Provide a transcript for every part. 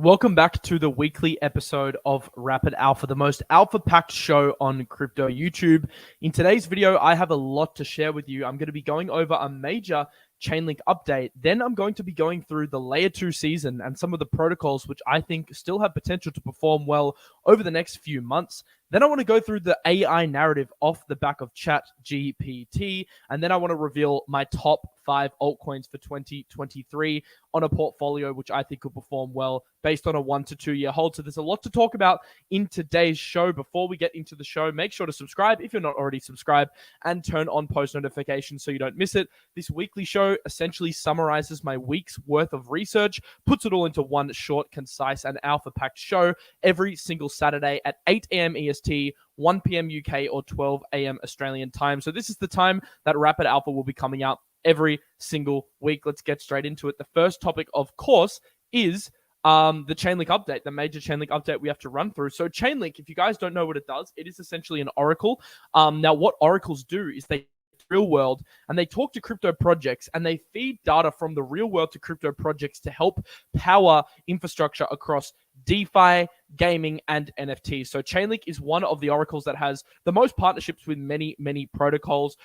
Welcome back to the weekly episode of Rapid Alpha, the most alpha-packed show on crypto YouTube. In today's video, I have a lot to share with you. I'm going to be going over a major ChainLink update. Then I'm going to be going through the Layer 2 season and some of the protocols which I think still have potential to perform well over the next few months. Then I want to go through the AI narrative off the back of ChatGPT, and then I want to reveal my top 5 altcoins for 2023 on a portfolio which I think will perform well based on a 1 to 2 year hold. So there's a lot to talk about in today's show. Before we get into the show, make sure to subscribe if you're not already subscribed and turn on post notifications so you don't miss it. This weekly show essentially summarizes my week's worth of research, puts it all into one short, concise, and alpha-packed show every single Saturday at 8 a.m. EST, 1 p.m. UK, or 12 a.m. Australian time. So this is the time that Rapid Alpha will be coming out every single week. Let's get straight into it. The first topic, of course, is the ChainLink update, the major ChainLink update we have to run through. So ChainLink, if you guys don't know what it does, it is essentially an oracle. Now, what oracles do is they real world and they talk to crypto projects and they feed data from the real world to crypto projects to help power infrastructure across DeFi, gaming, and NFTs. So Chainlink is one of the oracles that has the most partnerships with many protocols.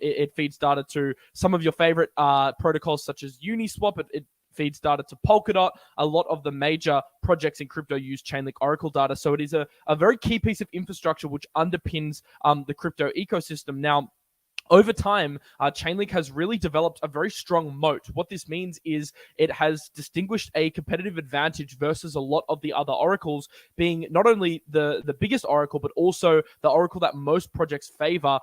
It feeds data to some of your favorite protocols such as Uniswap. It feeds data to Polkadot. A lot of the major projects in crypto use Chainlink Oracle data. So it is a very key piece of infrastructure which underpins the crypto ecosystem. Now, over time, Chainlink has really developed a very strong moat. What this means is it has distinguished a competitive advantage versus a lot of the other oracles, being not only the biggest oracle, but also the oracle that most projects favor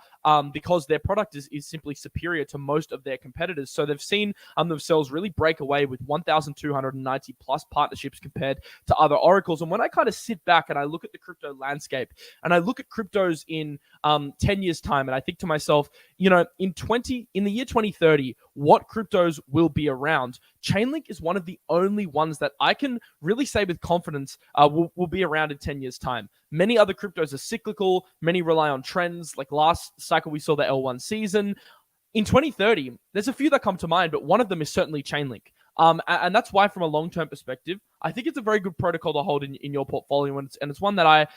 because their product is simply superior to most of their competitors. So they've seen themselves really break away with 1,290 plus partnerships compared to other oracles. And when I kind of sit back and I look at the crypto landscape and I look at cryptos in 10 years' time, and I think to myself, you know, in the year 2030, what cryptos will be around? Chainlink is one of the only ones that I can really say with confidence will be around in 10 years' time. Many other cryptos are cyclical. Many rely on trends. Like last cycle, we saw the L1 season. In 2030, there's a few that come to mind, but one of them is certainly Chainlink. And that's why, from a long-term perspective, I think it's a very good protocol to hold in your portfolio, and it's one that I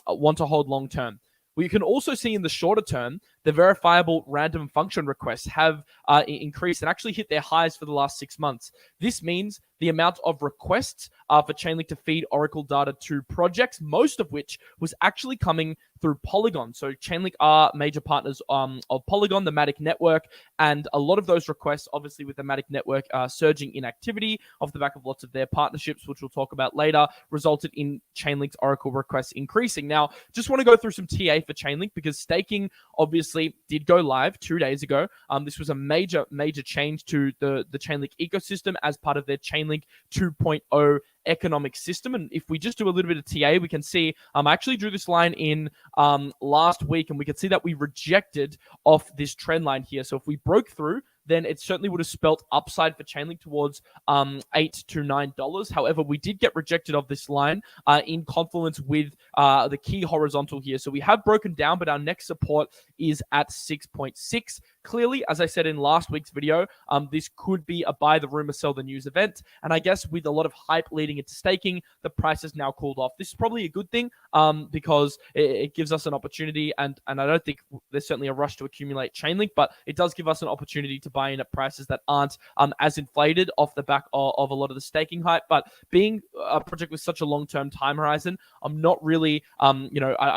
want to hold long-term. We can also see in the shorter term, the verifiable random function requests have increased and actually hit their highs for the last 6 months. This means the amount of requests for Chainlink to feed Oracle data to projects, most of which was actually coming through Polygon. So Chainlink are major partners of Polygon, the Matic network, and a lot of those requests, obviously with the Matic network surging in activity off the back of lots of their partnerships, which we'll talk about later, resulted in Chainlink's Oracle requests increasing. Now, just want to go through some TA for Chainlink because staking obviously did go live 2 days ago. This was a major change to the Chainlink ecosystem as part of their Chainlink 2.0 economic system. And if we just do a little bit of TA, we can see I actually drew this line in last week, and we can see that we rejected off this trend line here. So if we broke through, then it certainly would have spelt upside for Chainlink towards $8 to $9. However, we did get rejected of this line in confluence with the key horizontal here. So we have broken down, but our next support is at 6.6. Clearly, as I said in last week's video, this could be a buy the rumor, sell the news event. And I guess with a lot of hype leading into staking, the price has now cooled off. This is probably a good thing because it gives us an opportunity. And I don't think there's certainly a rush to accumulate Chainlink, but it does give us an opportunity to buy in at prices that aren't as inflated off the back of a lot of the staking hype. But being a project with such a long-term time horizon, I'm not really, I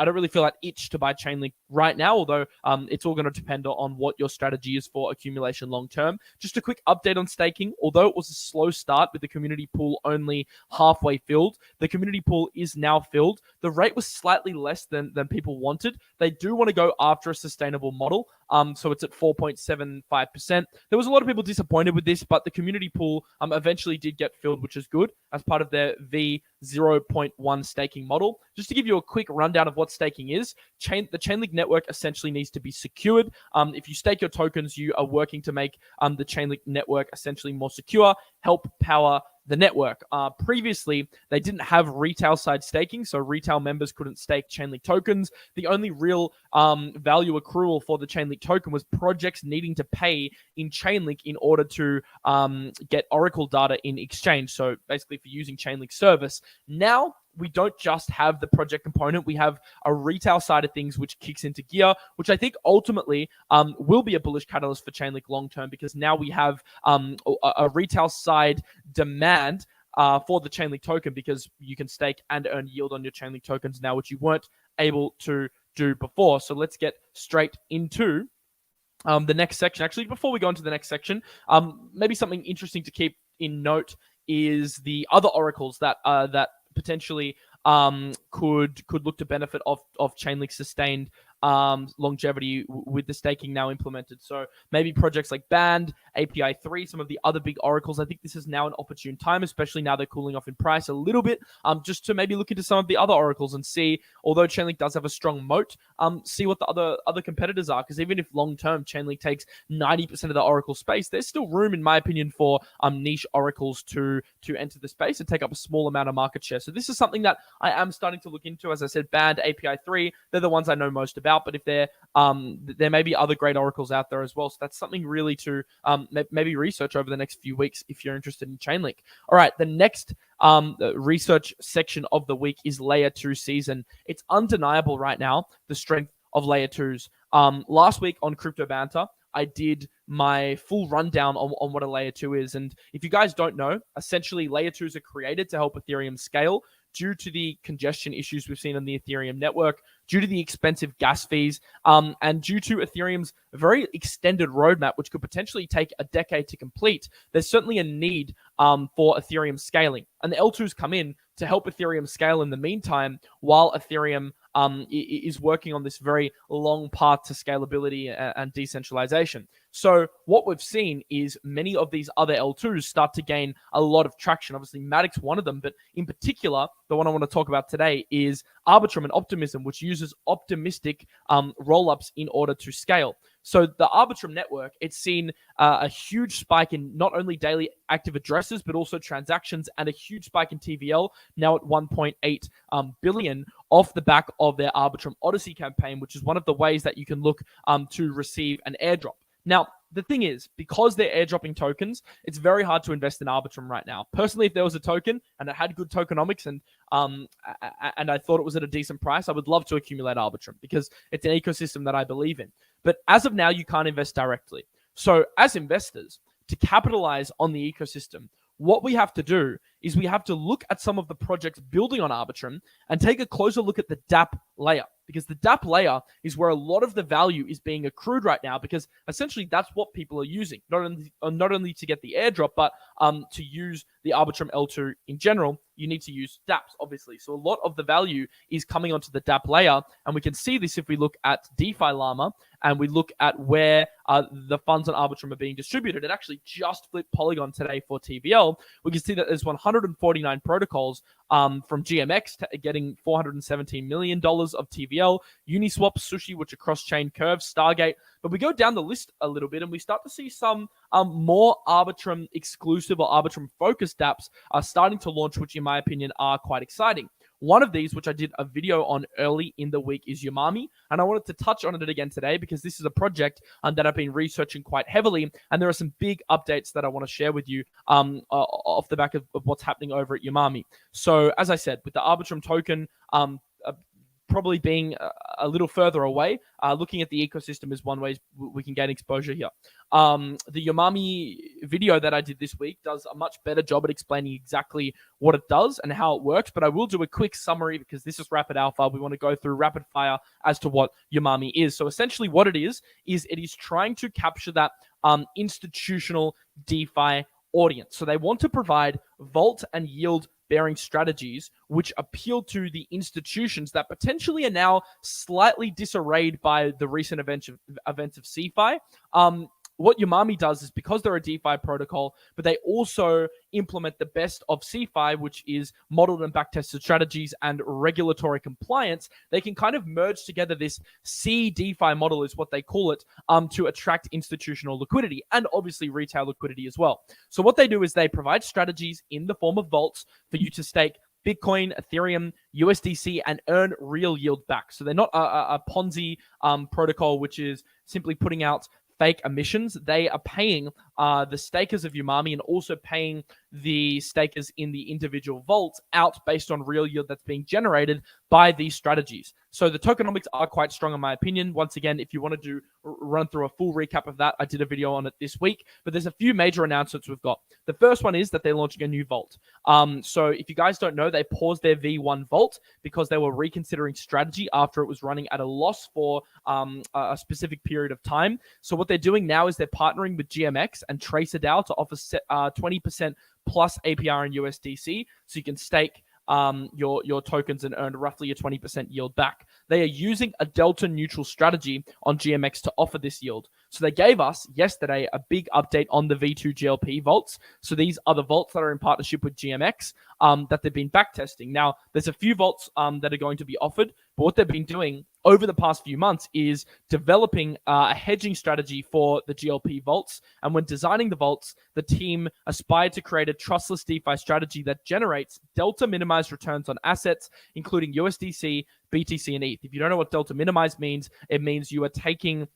don't really feel that itch to buy Chainlink right now, although it's all going to depend on what your strategy is for accumulation long-term. Just a quick update on staking. Although it was a slow start with the community pool only halfway filled, the community pool is now filled. The rate was slightly less than people wanted. They do want to go after a sustainable model. So it's at 4.75%. There was a lot of people disappointed with this, but the community pool eventually did get filled, which is good, as part of their V0.1 staking model. Just to give you a quick rundown of what staking is, the Chainlink network essentially needs to be secured. If you stake your tokens, you are working to make the Chainlink network essentially more secure, help power the network. Previously, they didn't have retail side staking, so retail members couldn't stake Chainlink tokens. The only real value accrual for the Chainlink token was projects needing to pay in Chainlink in order to get Oracle data in exchange. So basically for using Chainlink service. Now, we don't just have the project component. We have a retail side of things, which kicks into gear, which I think ultimately will be a bullish catalyst for Chainlink long term, because now we have a retail side demand for the Chainlink token, because you can stake and earn yield on your Chainlink tokens now, which you weren't able to do before. So let's get straight into the next section. Actually, before we go into the next section, maybe something interesting to keep in note is the other oracles that potentially could look to benefit of Chainlink's sustained longevity with the staking now implemented. So maybe projects like Band, API 3, some of the other big oracles. I think this is now an opportune time, especially now they're cooling off in price a little bit, just to maybe look into some of the other oracles and see, although Chainlink does have a strong moat, see what the other competitors are. Because even if long-term Chainlink takes 90% of the oracle space, there's still room, in my opinion, for niche oracles to enter the space and take up a small amount of market share. So this is something that I am starting to look into. As I said, Band, API 3, they're the ones I know most about. But if there may be other great oracles out there as well. So that's something really to maybe research over the next few weeks if you're interested in Chainlink. All right, the next research section of the week is Layer 2 season. It's undeniable right now, the strength of Layer 2s. Last week on Crypto Banter, I did my full rundown on what a Layer 2 is. And if you guys don't know, essentially Layer 2s are created to help Ethereum scale due to the congestion issues we've seen on the Ethereum network, due to the expensive gas fees, and due to Ethereum's very extended roadmap, which could potentially take a decade to complete. There's certainly a need for Ethereum scaling. And the L2s come in to help Ethereum scale in the meantime, while Ethereum is working on this very long path to scalability and decentralization. So what we've seen is many of these other L2s start to gain a lot of traction. Obviously, Matic's one of them, but in particular, the one I want to talk about today is Arbitrum and Optimism, which uses optimistic rollups in order to scale. So the Arbitrum network, it's seen a huge spike in not only daily active addresses, but also transactions, and a huge spike in TVL, now at 1.8 billion, off the back of their Arbitrum Odyssey campaign, which is one of the ways that you can look to receive an airdrop. Now, the thing is, because they're airdropping tokens, it's very hard to invest in Arbitrum right now. Personally, if there was a token and it had good tokenomics and I thought it was at a decent price, I would love to accumulate Arbitrum because it's an ecosystem that I believe in. But as of now, you can't invest directly. So as investors, to capitalize on the ecosystem, what we have to do is we have to look at some of the projects building on Arbitrum and take a closer look at the DApp layer, because the DApp layer is where a lot of the value is being accrued right now, because essentially that's what people are using, not only to get the airdrop, but to use the Arbitrum L2 in general. You need to use dApps, obviously. So a lot of the value is coming onto the DApp layer, and we can see this if we look at DeFi Llama and we look at where the funds on Arbitrum are being distributed. It actually just flipped Polygon today for TVL. We can see that there's 149 protocols from GMX getting $417 million of TVL, Uniswap, Sushi, which are cross-chain curves, Stargate. But we go down the list a little bit and we start to see some more Arbitrum exclusive or Arbitrum focused dApps are starting to launch, which in my opinion are quite exciting. One of these, which I did a video on early in the week, is Umami. And I wanted to touch on it again today because this is a project that I've been researching quite heavily. And there are some big updates that I want to share with you off the back of what's happening over at Umami. So as I said, with the Arbitrum token, probably being a little further away, looking at the ecosystem is one way we can gain exposure here. The Umami video that I did this week does a much better job at explaining exactly what it does and how it works, but I will do a quick summary because this is Rapid Alpha. We want to go through rapid fire as to what Umami is. So essentially what it is it is trying to capture that institutional DeFi audience. So they want to provide vault and yield bearing strategies which appeal to the institutions that potentially are now slightly disarrayed by the recent events of CeFi. what Umami does is, because they're a DeFi protocol, but they also implement the best of CeFi, which is modeled and backtested strategies and regulatory compliance. They can kind of merge together this C DeFi model, is what they call it, to attract institutional liquidity and obviously retail liquidity as well. So what they do is they provide strategies in the form of vaults for you to stake Bitcoin, Ethereum, USDC, and earn real yield back. So they're not a Ponzi protocol, which is simply putting out fake emissions. They are paying the stakers of Umami and also paying the stakers in the individual vaults out based on real yield that's being generated by these strategies. So the tokenomics are quite strong in my opinion. Once again, if you want to run through a full recap of that, I did a video on it this week, but there's a few major announcements we've got. The first one is that they're launching a new vault. So if you guys don't know, they paused their V1 vault because they were reconsidering strategy after it was running at a loss for a specific period of time. So what they're doing now is they're partnering with GMX and TracerDAO to offer 20% plus APR in USDC, so you can stake your tokens and earn roughly a 20% yield back. They are using a delta neutral strategy on GMX to offer this yield. So they gave us yesterday a big update on the V2 GLP vaults. So these are the vaults that are in partnership with GMX that they've been backtesting. Now, there's a few vaults that are going to be offered, but what they've been doing over the past few months is developing a hedging strategy for the GLP vaults. And when designing the vaults, the team aspired to create a trustless DeFi strategy that generates delta minimized returns on assets, including USDC, BTC, and ETH. If you don't know what delta minimized means, it means you are taking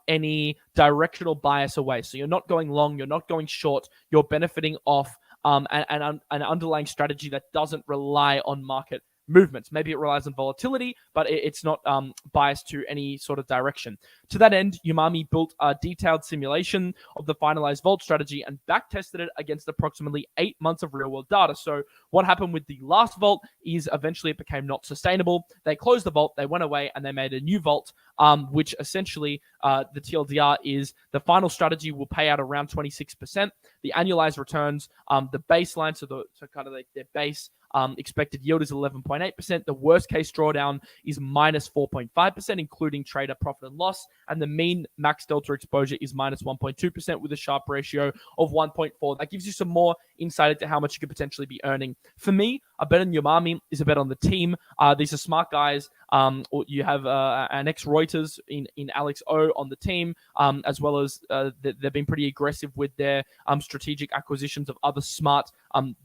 any directional bias away. So you're not going long, you're not going short, you're benefiting off an underlying strategy that doesn't rely on market movements. Maybe it relies on volatility, but it's not biased to any sort of direction. To that end, Umami built a detailed simulation of the finalized vault strategy and backtested it against approximately 8 months of real-world data. So what happened with the last vault is eventually it became not sustainable. They closed the vault, they went away, and they made a new vault, which essentially the TLDR is the final strategy will pay out around 26%. The annualized returns, the baseline, so kind of like their base expected yield is 11.8%. The worst case drawdown is minus 4.5%, including trader profit and loss. And the mean max delta exposure is minus 1.2% with a Sharpe ratio of 1.4. That gives you some more insight into how much you could potentially be earning. For me, a bet on Umami is a bet on the team. These are smart guys. Or you have an ex-Reuters in Alex O on the team, as well as they've been pretty aggressive with their strategic acquisitions of other smart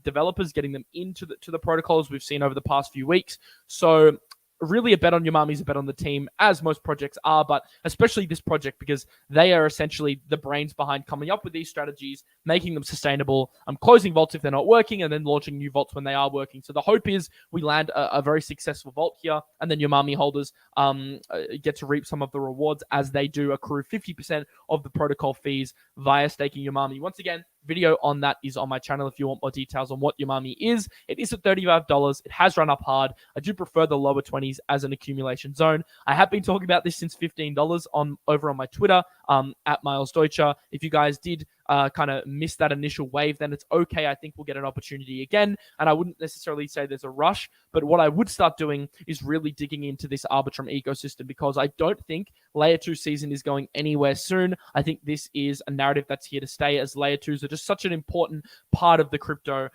developers, getting them into the protocols we've seen over the past few weeks. So really a bet on Umami is a bet on the team, as most projects are, but especially this project because they are essentially the brains behind coming up with these strategies, making them sustainable, closing vaults if they're not working, and then launching new vaults when they are working. So the hope is we land a very successful vault here, and then Umami holders get to reap some of the rewards as they do accrue 50% of the protocol fees via staking Umami. Once again, video on that is on my channel if you want more details on what Umami is. It is at $35. It has run up hard. I do prefer the lower 20s as an accumulation zone. I have been talking about this since $15 over on my Twitter at Miles Deutscher. If you guys did kind of miss that initial wave, then it's okay. I think we'll get an opportunity again. And I wouldn't necessarily say there's a rush, but what I would start doing is really digging into this Arbitrum ecosystem because I don't think Layer 2 season is going anywhere soon. I think this is a narrative that's here to stay as Layer 2s are just such an important part of the crypto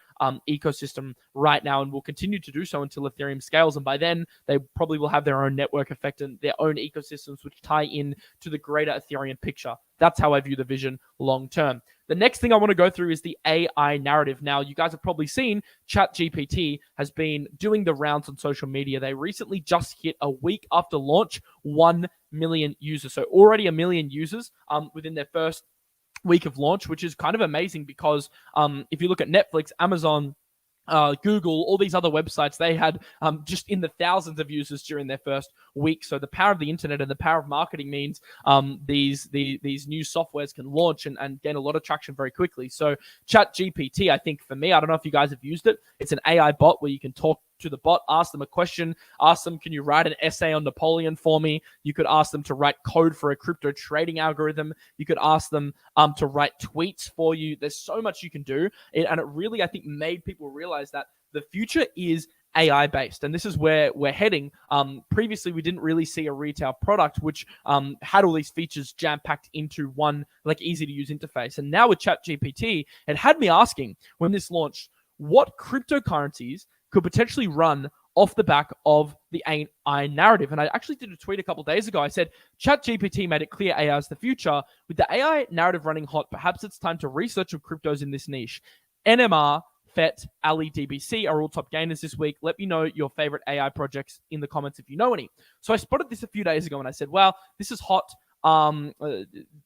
ecosystem right now and will continue to do so until Ethereum scales. And by then, they probably will have their own network effect and their own ecosystems which tie in to the greater Ethereum picture. That's how I view the vision long term. The next thing I want to go through is the AI narrative. Now, you guys have probably seen ChatGPT has been doing the rounds on social media. They recently just hit a week after launch 1 million users. So already 1 million users within their first week of launch, which is kind of amazing because if you look at Netflix, Amazon, Google, all these other websites, they had just in the thousands of users during their first week. So the power of the internet and the power of marketing means these new softwares can launch and gain a lot of traction very quickly. So ChatGPT, I think for me, I don't know if you guys have used it. It's an AI bot where you can talk to the bot, ask them a question, ask them, can you write an essay on Napoleon for me? You could ask them to write code for a crypto trading algorithm. You could ask them to write tweets for you. There's so much you can do. And it really, I think, made people realize that the future is AI based, and this is where we're heading. Previously, we didn't really see a retail product which had all these features jam packed into one like easy to use interface. And now with ChatGPT, it had me asking when this launched, what cryptocurrencies could potentially run off the back of the AI narrative. And I actually did a tweet a couple of days ago. I said, ChatGPT made it clear AI is the future. With the AI narrative running hot, perhaps it's time to research of cryptos in this niche. NMR, FET, Ali, DBC are all top gainers this week. Let me know your favorite AI projects in the comments if you know any. So I spotted this a few days ago and I said, well, this is hot.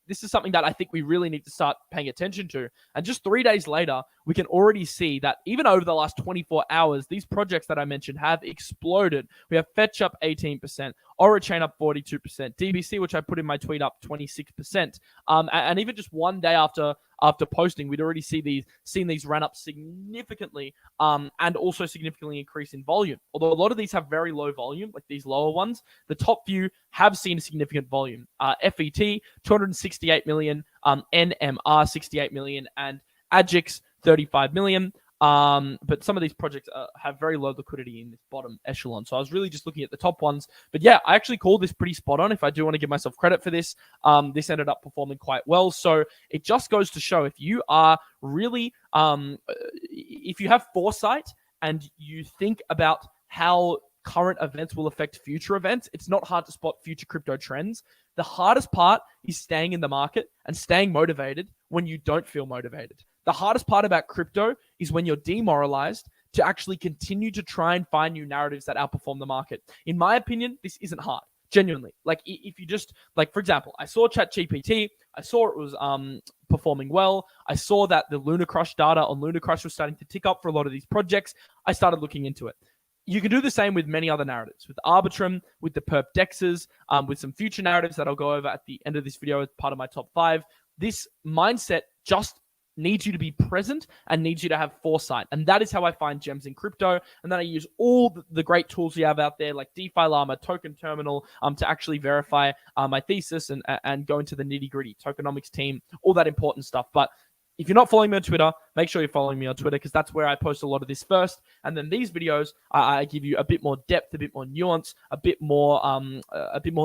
This is something that I think we really need to start paying attention to. And just 3 days later, we can already see that even over the last 24 hours, these projects that I mentioned have exploded. We have Fetch up 18%, Orachain up 42%, DBC, which I put in my tweet, up 26%. And even just 1 day after posting, we'd already seen these run up significantly, and also significantly increase in volume. Although a lot of these have very low volume, like these lower ones, the top few have seen a significant volume. FET, 268 million, NMR, 68 million, and Agix, 35 million. But some of these projects have very low liquidity in this bottom echelon. So I was really just looking at the top ones. But yeah, I actually called this pretty spot on, if I do want to give myself credit for this. This ended up performing quite well. So it just goes to show, if you are really, if you have foresight and you think about how current events will affect future events, it's not hard to spot future crypto trends. The hardest part is staying in the market and staying motivated when you don't feel motivated. The hardest part about crypto is when you're demoralized to actually continue to try and find new narratives that outperform the market. In my opinion, this isn't hard. Genuinely. Like, if you just, like, for example, I saw ChatGPT, I saw it was performing well. I saw that the Lunar Crush data on Lunar Crush was starting to tick up for a lot of these projects. I started looking into it. You can do the same with many other narratives, with Arbitrum, with the perp dexes, with some future narratives that I'll go over at the end of this video as part of my top 5. This mindset just needs you to be present and needs you to have foresight. And that is how I find gems in crypto. And then I use all the great tools we have out there, like DeFi Llama, Token Terminal, to actually verify my thesis and go into the nitty gritty, tokenomics team, all that important stuff. But if you're not following me on Twitter, make sure you're following me on Twitter, because that's where I post a lot of this first. And then these videos, I give you a bit more depth, a bit more nuance, a bit more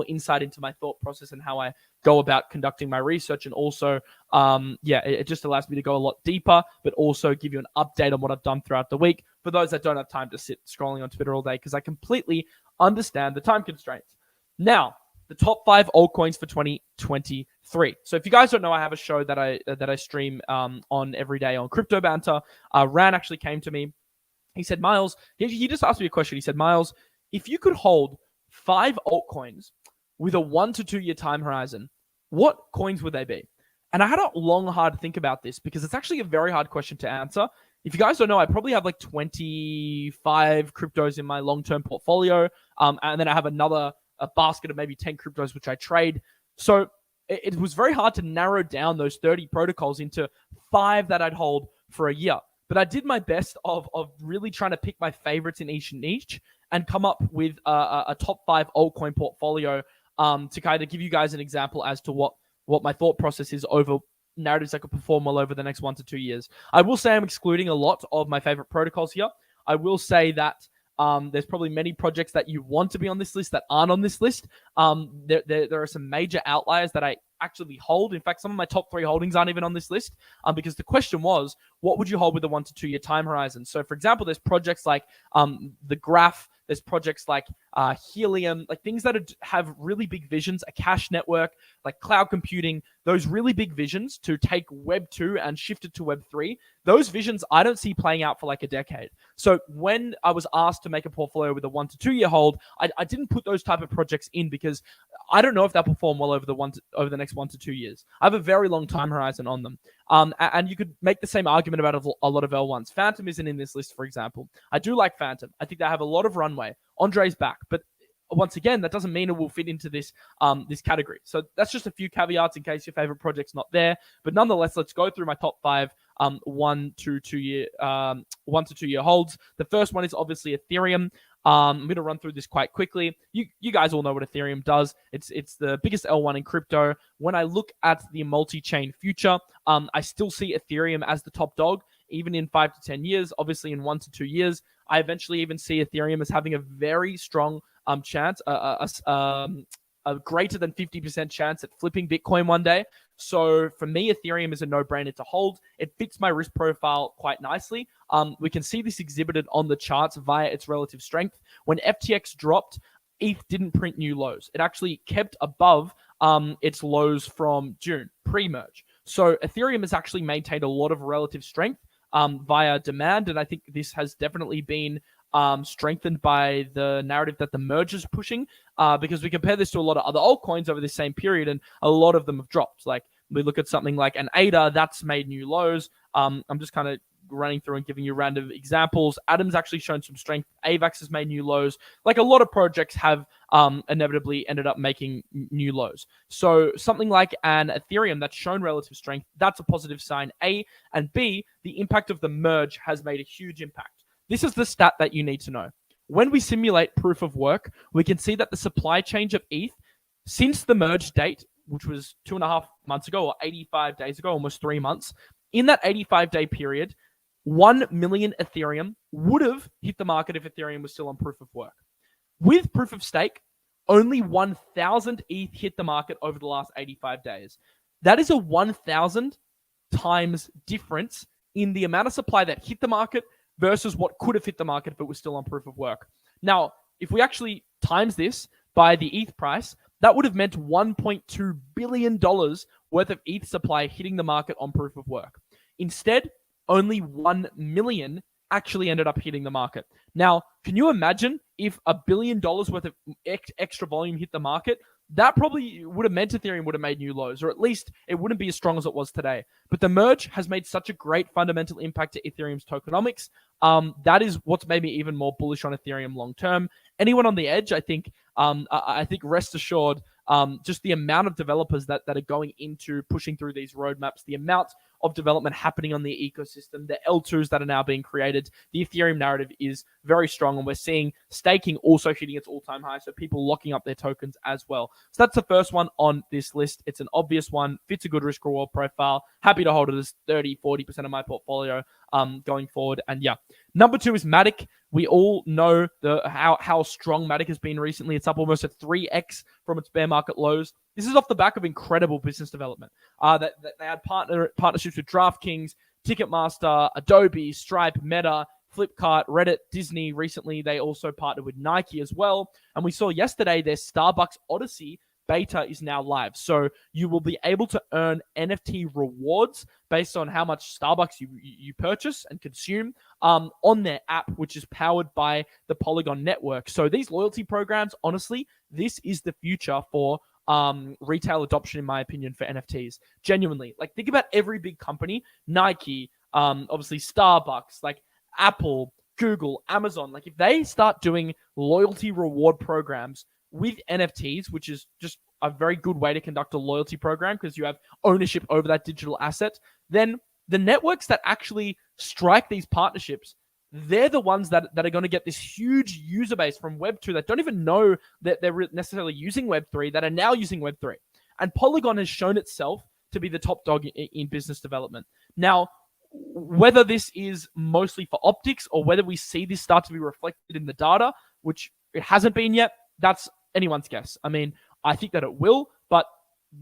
insight into my thought process and how I go about conducting my research. And also, it just allows me to go a lot deeper, but also give you an update on what I've done throughout the week for those that don't have time to sit scrolling on Twitter all day, because I completely understand the time constraints. Now, the top 5 altcoins for 2023. So if you guys don't know, I have a show that I stream on every day on Crypto Banter. Ran actually came to me. He said, Miles, he just asked me a question. He said, Miles, if you could hold 5 altcoins with a 1 to 2 year time horizon, what coins would they be? And I had a long, hard think about this, because it's actually a very hard question to answer. If you guys don't know, I probably have like 25 cryptos in my long-term portfolio. And then I have a basket of maybe 10 cryptos, which I trade. So it was very hard to narrow down those 30 protocols into 5 that I'd hold for a year. But I did my best of really trying to pick my favorites in each niche and come up with a top 5 altcoin portfolio to kind of give you guys an example as to what my thought process is over narratives that could perform well over the next 1 to 2 years. I will say I'm excluding a lot of my favorite protocols here. I will say that there's probably many projects that you want to be on this list that aren't on this list. There are some major outliers that I actually hold. In fact, some of my top 3 holdings aren't even on this list, because the question was, what would you hold with a 1 to 2 year time horizon? So, for example, there's projects like the Graph. There's projects like Helium, like things that have really big visions, a cash network, like cloud computing, those really big visions to take Web 2 and shift it to Web 3. Those visions I don't see playing out for like a decade. So when I was asked to make a portfolio with a 1 to 2 year hold, I didn't put those type of projects in, because I don't know if they'll perform well over the next 1 to 2 years. I have a very long time horizon on them. And you could make the same argument about a lot of L1s. Phantom isn't in this list, for example. I do like Phantom. I think they have a lot of runway. Andre's back, but once again, that doesn't mean it will fit into this category. So that's just a few caveats in case your favorite project's not there. But nonetheless, let's go through my top 5 1 to 2 year holds. The first one is obviously Ethereum. I'm going to run through this quite quickly. You guys all know what Ethereum does. It's the biggest L1 in crypto. When I look at the multi-chain future, I still see Ethereum as the top dog. even in 5 to 10 years, obviously in 1 to 2 years. I eventually even see Ethereum as having a very strong chance, a greater than 50% chance at flipping Bitcoin one day. So for me, Ethereum is a no-brainer to hold. It fits my risk profile quite nicely. We can see this exhibited on the charts via its relative strength. When FTX dropped, ETH didn't print new lows. It actually kept above its lows from June, pre-merge. So Ethereum has actually maintained a lot of relative strength via demand, and I think this has definitely been strengthened by the narrative that the merge is pushing, because we compare this to a lot of other altcoins over this same period, and a lot of them have dropped. Like, we look at something like an ADA, that's made new lows. I'm just kind of running through and giving you random examples. Atom's actually shown some strength. AVAX has made new lows. Like, a lot of projects have inevitably ended up making new lows. So something like an Ethereum that's shown relative strength, that's a positive sign, A. And B, the impact of the merge has made a huge impact. This is the stat that you need to know. When we simulate proof of work, we can see that the supply change of ETH since the merge date, which was 2.5 months ago, or 85 days ago, almost 3 months, in that 85-day period, 1 million Ethereum would have hit the market if Ethereum was still on proof of work. With proof of stake, only 1,000 ETH hit the market over the last 85 days. That is a 1,000 times difference in the amount of supply that hit the market versus what could have hit the market if it was still on proof of work. Now, if we actually times this by the ETH price, that would have meant $1.2 billion worth of ETH supply hitting the market on proof of work. Instead, only 1 million actually ended up hitting the market. Now, can you imagine if $1 billion worth of extra volume hit the market? That probably would have meant Ethereum would have made new lows, or at least it wouldn't be as strong as it was today. But the merge has made such a great fundamental impact to Ethereum's tokenomics. That is what's made me even more bullish on Ethereum long term. Anyone on the edge, I think rest assured, just the amount of developers that are going into pushing through these roadmaps, the amount of development happening on the ecosystem, the L2s that are now being created, the Ethereum narrative is very strong, and we're seeing staking also hitting its all-time high, so people locking up their tokens as well. So that's the first one on this list. It's an obvious one, fits a good risk-reward profile. Happy to hold it as 30-40% of my portfolio going forward. And yeah, number 2 is Matic. We all know how strong Matic has been recently. It's up almost at 3x from its bear market lows. This is off the back of incredible business development. That they had partnerships with DraftKings, Ticketmaster, Adobe, Stripe, Meta, Flipkart, Reddit, Disney. Recently, they also partnered with Nike as well. And we saw yesterday their Starbucks Odyssey beta is now live. So you will be able to earn NFT rewards based on how much Starbucks you purchase and consume on their app, which is powered by the Polygon network. So these loyalty programs, honestly, this is the future for retail adoption, in my opinion, for NFTs. Genuinely. Like, think about every big company, Nike, obviously Starbucks, like Apple, Google, Amazon. Like, if they start doing loyalty reward programs with NFTs, which is just a very good way to conduct a loyalty program because you have ownership over that digital asset, then the networks that actually strike these partnerships, they're the ones that are going to get this huge user base from Web2 that don't even know that they're necessarily using Web3, that are now using Web3. And Polygon has shown itself to be the top dog in business development. Now, whether this is mostly for optics or whether we see this start to be reflected in the data, which it hasn't been yet, that's anyone's guess. I mean, I think that it will, but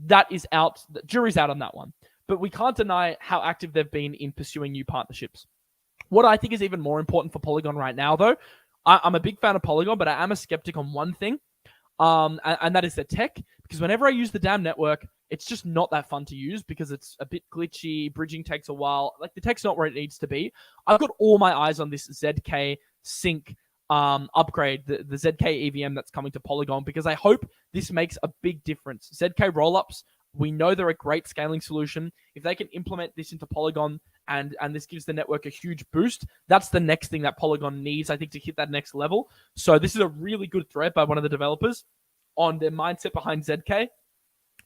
that is out. The jury's out on that one. But we can't deny how active they've been in pursuing new partnerships. What I think is even more important for Polygon right now, though, I'm a big fan of Polygon, but I am a skeptic on one thing, and that is the tech. Because whenever I use the damn network, it's just not that fun to use because it's a bit glitchy. Bridging takes a while. Like, the tech's not where it needs to be. I've got all my eyes on this ZK Sync upgrade, the ZK EVM that's coming to Polygon, because I hope this makes a big difference. ZK rollups, we know they're a great scaling solution. If they can implement this into Polygon and this gives the network a huge boost, that's the next thing that Polygon needs, I think, to hit that next level. So this is a really good thread by one of the developers on their mindset behind ZK.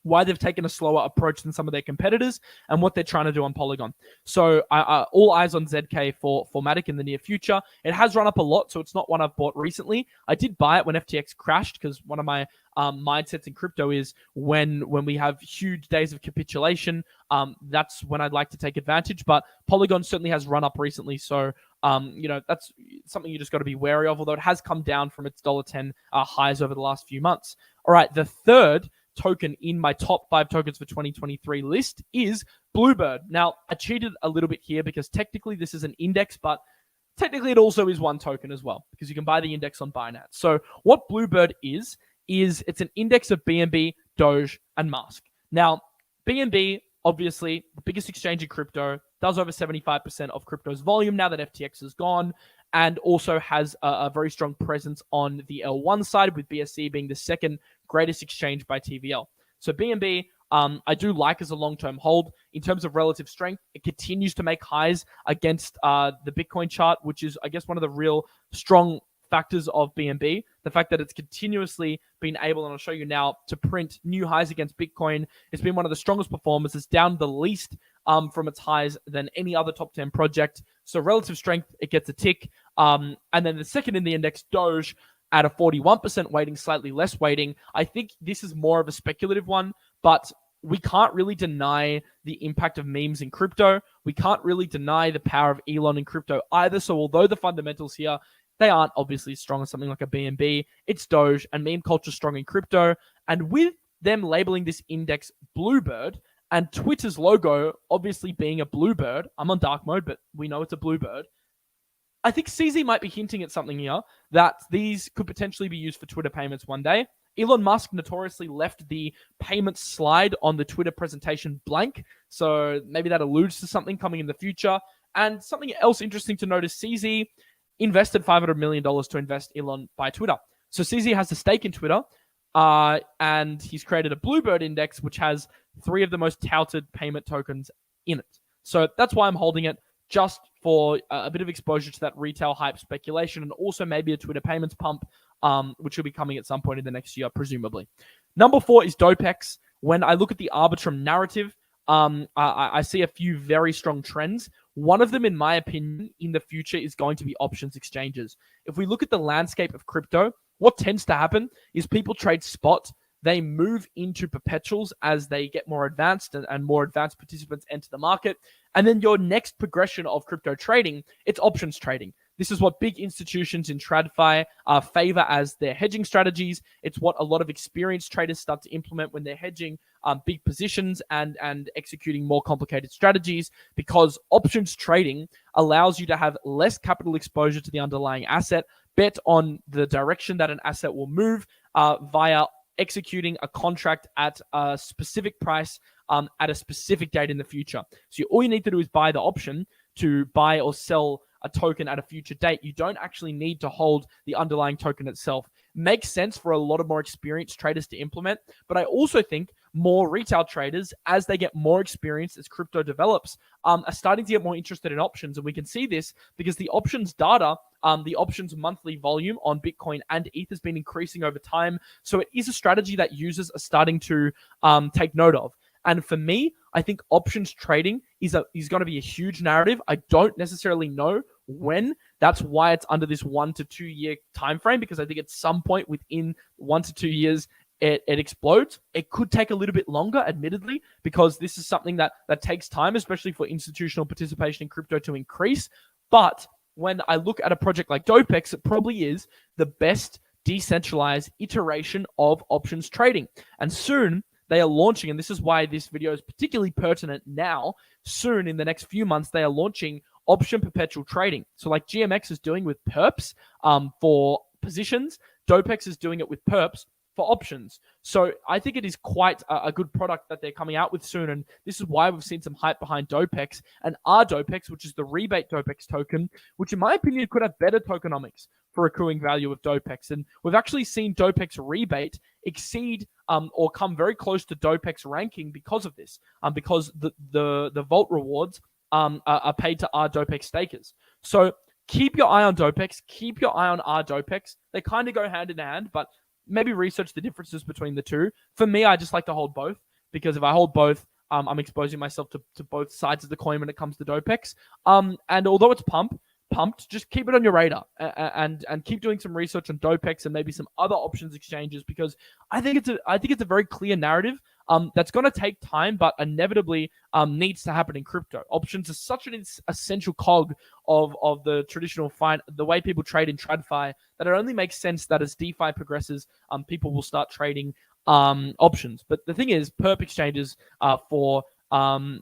why they've taken a slower approach than some of their competitors, and what they're trying to do on Polygon. So all eyes on ZK for Matic in the near future. It has run up a lot, so it's not one I've bought recently. I did buy it when FTX crashed, because one of my mindsets in crypto is when we have huge days of capitulation, that's when I'd like to take advantage. But Polygon certainly has run up recently, so that's something you just got to be wary of, although it has come down from its $1.10 highs over the last few months. All right, the third token in my top 5 tokens for 2023 list is Bluebird. Now, I cheated a little bit here because technically this is an index, but technically it also is one token as well, because you can buy the index on Binance. So what Bluebird is it's an index of BNB, Doge, and Mask. Now, BNB, obviously, the biggest exchange in crypto, does over 75% of crypto's volume now that FTX is gone, and also has a very strong presence on the L1 side, with BSC being the second greatest exchange by TVL. So BNB, I do like as a long-term hold. In terms of relative strength, it continues to make highs against the Bitcoin chart, which is, I guess, one of the real strong factors of BNB. The fact that it's continuously been able, and I'll show you now, to print new highs against Bitcoin. It's been one of the strongest performers. It's down the least from its highs than any other top 10 project. So relative strength, it gets a tick. And then the second in the index, Doge, at a 41% weighting, slightly less weighting. I think this is more of a speculative one, but we can't really deny the impact of memes in crypto. We can't really deny the power of Elon in crypto either. So although the fundamentals here, they aren't obviously strong as something like a BNB, it's Doge, and meme culture strong in crypto. And with them labeling this index Bluebird, and Twitter's logo obviously being a bluebird, I'm on dark mode, but we know it's a bluebird, I think CZ might be hinting at something here, that these could potentially be used for Twitter payments one day. Elon Musk notoriously left the payment slide on the Twitter presentation blank, so maybe that alludes to something coming in the future. And something else interesting to note is CZ invested $500 million to invest Elon by Twitter. So CZ has a stake in Twitter, and he's created a Bluebird index, which has 3 of the most touted payment tokens in it. So that's why I'm holding it, just for a bit of exposure to that retail hype speculation, and also maybe a Twitter payments pump, which will be coming at some point in the next year, presumably. Number 4 is Dopex. When I look at the Arbitrum narrative, I see a few very strong trends. One of them, in my opinion, in the future is going to be options exchanges. If we look at the landscape of crypto, what tends to happen is people trade spot. They move into perpetuals as they get more advanced, and more advanced participants enter the market. And then your next progression of crypto trading, it's options trading. This is what big institutions in TradFi favor as their hedging strategies. It's what a lot of experienced traders start to implement when they're hedging big positions and executing more complicated strategies, because options trading allows you to have less capital exposure to the underlying asset, bet on the direction that an asset will move via executing a contract at a specific price at a specific date in the future. So all you need to do is buy the option to buy or sell a token at a future date. You don't actually need to hold the underlying token itself. Makes sense for a lot of more experienced traders to implement, but I also think more retail traders, as they get more experience as crypto develops, are starting to get more interested in options. And we can see this because the options data, the options monthly volume on Bitcoin and ETH has been increasing over time. So it is a strategy that users are starting to take note of. And for me, I think options trading is going to be a huge narrative. I don't necessarily know when. That's why it's under this 1 to 2 year time frame, because I think at some point within 1 to 2 years, it explodes. It could take a little bit longer, admittedly, because this is something that takes time, especially for institutional participation in crypto to increase. But when I look at a project like Dopex, it probably is the best decentralized iteration of options trading. And soon, they are launching, and this is why this video is particularly pertinent now, soon in the next few months, they are launching option perpetual trading. So like GMX is doing with perps for positions, Dopex is doing it with perps for options. So I think it is quite a good product that they're coming out with soon, and this is why we've seen some hype behind Dopex and Dopex, which is the rebate Dopex token, which in my opinion could have better tokenomics for accruing value of Dopex. And we've actually seen Dopex rebate exceed or come very close to Dopex ranking because of this, because the vault rewards are paid to Dopex stakers. So keep your eye on Dopex, keep your eye on Dopex. They kind of go hand in hand, but maybe research the differences between the two. For me, I just like to hold both. because if I hold both, I'm exposing myself to both sides of the coin when it comes to Dopex. And although it's pumped, just keep it on your radar and keep doing some research on Dopex and maybe some other options exchanges, because I think it's a very clear narrative that's going to take time, but inevitably needs to happen in crypto. Options are such an essential cog of the traditional the way people trade in TradFi, that it only makes sense that as DeFi progresses, people will start trading options. But the thing is, perp exchanges for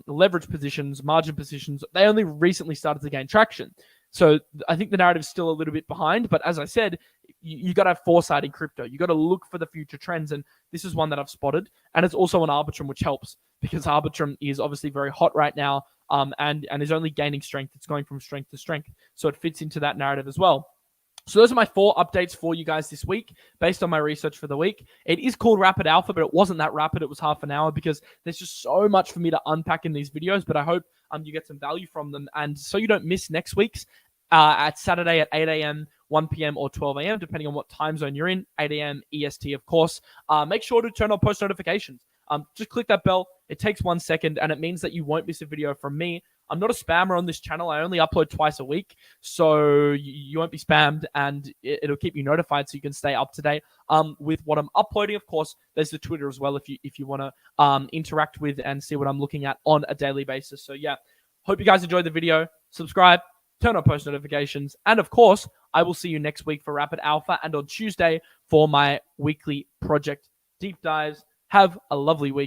leverage positions, margin positions, they only recently started to gain traction. So I think the narrative is still a little bit behind. But as I said, you got to have foresight in crypto. You got to look for the future trends. And this is one that I've spotted. And it's also on Arbitrum, which helps, because Arbitrum is obviously very hot right now, and is only gaining strength. It's going from strength to strength. So it fits into that narrative as well. So those are my 4 updates for you guys this week, based on my research for the week. It is called Rapid Alpha, but it wasn't that rapid. It was half an hour, because there's just so much for me to unpack in these videos. But I hope you get some value from them. And so you don't miss next week's at Saturday at 8 a.m., 1 p.m. or 12 a.m., depending on what time zone you're in, 8 a.m. EST, of course. Make sure to turn on post notifications. Just click that bell. It takes 1 second, and it means that you won't miss a video from me. I'm not a spammer on this channel. I only upload twice a week, so you won't be spammed, and it'll keep you notified so you can stay up to date with what I'm uploading. Of course, there's the Twitter as well if you want to interact with and see what I'm looking at on a daily basis. So yeah, hope you guys enjoyed the video. Subscribe, turn on post notifications, and of course, I will see you next week for Rapid Alpha, and on Tuesday for my weekly project deep dives. Have a lovely week.